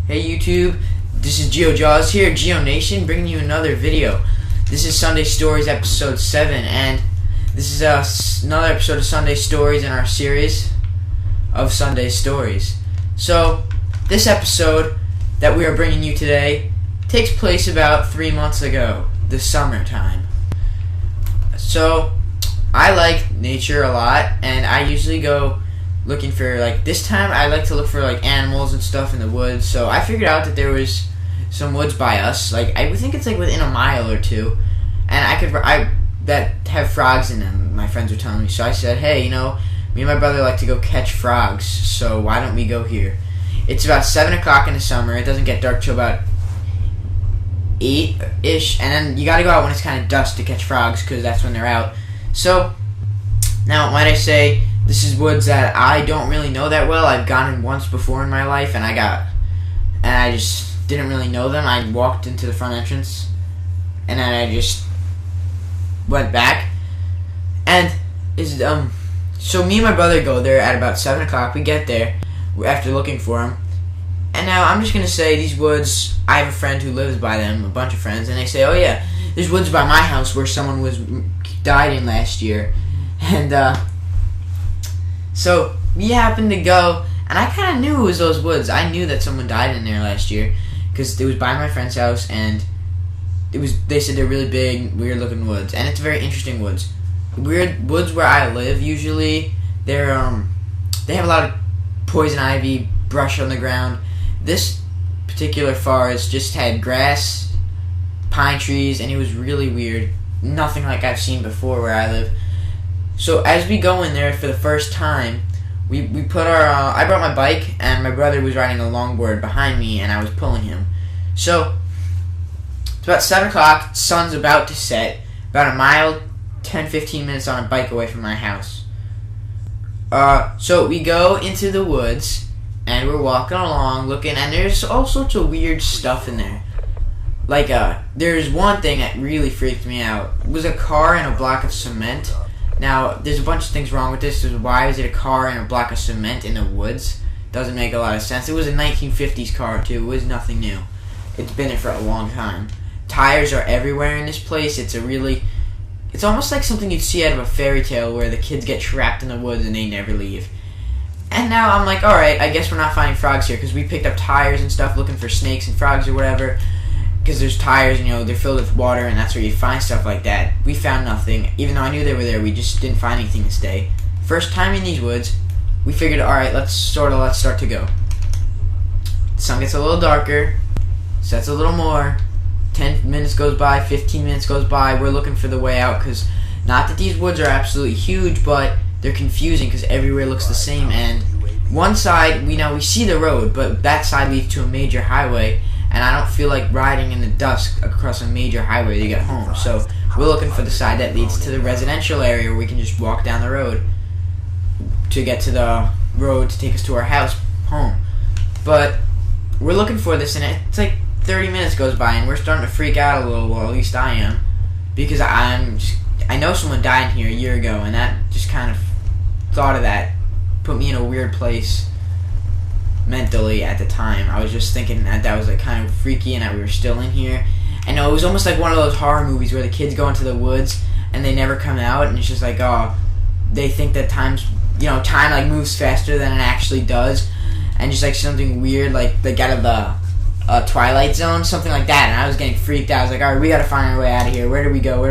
Hey YouTube, this is GeoJaws here, GeoNation, bringing you another video. This is Sunday Stories episode 7, and this is another episode of Sunday Stories in our series of Sunday Stories. So, this episode that we are bringing you today takes place about 3 months ago, the summertime. So, I like nature a lot, and I usually go looking for, this time I like to look for animals and stuff in the woods. So I figured out that there was some woods by us, I would think it's within a mile or two, and that have frogs in them, my friends were telling me. So I said, hey, me and my brother like to go catch frogs, so why don't we go here? It's about 7 o'clock in the summer. It doesn't get dark till about 8-ish, and then you gotta go out when it's kind of dusk to catch frogs, because that's when they're out. So now, might I say, this is woods that I don't really know that well. I've gone in once before in my life, and I just didn't really know them. I walked into the front entrance, and then I just went back. And so me and my brother go there at about 7 o'clock. We get there after looking for them. And now I'm just gonna say these woods. I have a friend who lives by them, a bunch of friends, and they say, "Oh yeah, there's woods by my house where someone died in last year," and so we happened to go, and I kind of knew it was those woods. I knew that someone died in there last year because it was by my friend's house, and they said they're really big, weird-looking woods, and it's very interesting woods. Weird woods where I live usually, they have a lot of poison ivy, brush on the ground. This particular forest just had grass, pine trees, and it was really weird. Nothing like I've seen before where I live. So as we go in there for the first time, we put I brought my bike, and my brother was riding a longboard behind me, and I was pulling him. So it's about 7 o'clock, sun's about to set, about a mile, 10-15 minutes on a bike away from my house. So we go into the woods, and we're walking along, looking, and there's all sorts of weird stuff in there. There's one thing that really freaked me out. It was a car and a block of cement. Now, there's a bunch of things wrong with this. Why is it a car and a block of cement in the woods? Doesn't make a lot of sense. It was a 1950s car, too. It was nothing new. It's been there for a long time. Tires are everywhere in this place. It's almost like something you'd see out of a fairy tale where the kids get trapped in the woods and they never leave. And now I'm like, alright, I guess we're not finding frogs here, because we picked up tires and stuff looking for snakes and frogs or whatever. Because there's tires, they're filled with water, and that's where you find stuff like that. We found nothing. Even though I knew they were there, we just didn't find anything this day. First time in these woods, we figured, alright, let's start to go. The sun gets a little darker, sets a little more, 10 minutes goes by, 15 minutes goes by, we're looking for the way out, because not that these woods are absolutely huge, but they're confusing because everywhere looks the same, and one side, we see the road, but that side leads to a major highway, and I don't feel like riding in the dusk across a major highway to get home. So we're looking for the side that leads to the residential area where we can just walk down the road to get to the road to take us to our house home. But we're looking for this, and it's 30 minutes goes by, and we're starting to freak out a little. Well, at least I am, because I know someone died here a year ago, and that just kind of thought of that put me in a weird place mentally at the time. I was just thinking that was kind of freaky, and that we were still in here. And it was almost like one of those horror movies where the kids go into the woods and they never come out, and it's just they think that time moves faster than it actually does, and just something weird they got out of the Twilight Zone, something like that. And I was getting freaked out. I was like, alright, we gotta find our way out of here. Where do we go?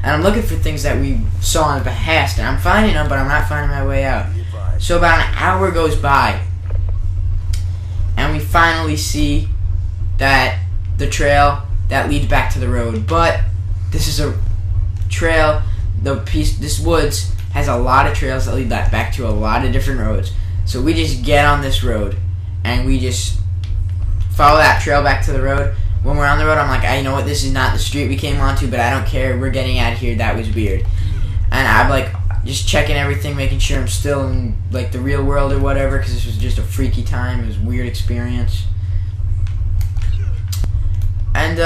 And I'm looking for things that we saw in the past, and I'm finding them, but I'm not finding my way out. So about an hour goes by, and we finally see that the trail that leads back to the road. But this is a trail, this woods has a lot of trails that lead back to a lot of different roads. So we just get on this road, and we just follow that trail back to the road. When we're on the road, I'm like, you know what, this is not the street we came onto, but I don't care, we're getting out of here, that was weird. And I'm just checking everything, making sure I'm still in the real world or whatever, because this was just a freaky time. It was a weird experience. And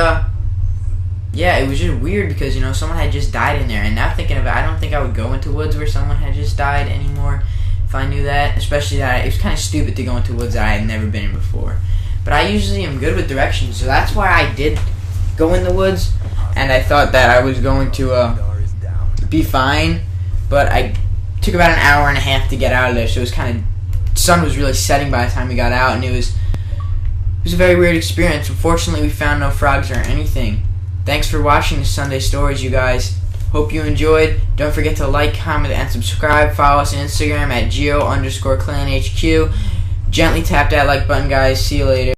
yeah, it was just weird because someone had just died in there. And now thinking of it, I don't think I would go into woods where someone had just died anymore if I knew that. Especially that it was kind of stupid to go into woods that I had never been in before. but I usually am good with directions, so that's why I did go in the woods, and I thought that I was going to be fine, but I took about an hour and a half to get out of there, so it was kind of, sun was really setting by the time we got out, and it was a very weird experience. Unfortunately, we found no frogs or anything. Thanks for watching the Sunday Stories, you guys. Hope you enjoyed. Don't forget to like, comment, and subscribe. Follow us on Instagram at geo_clanhq. Gently tap that like button, guys. See you later.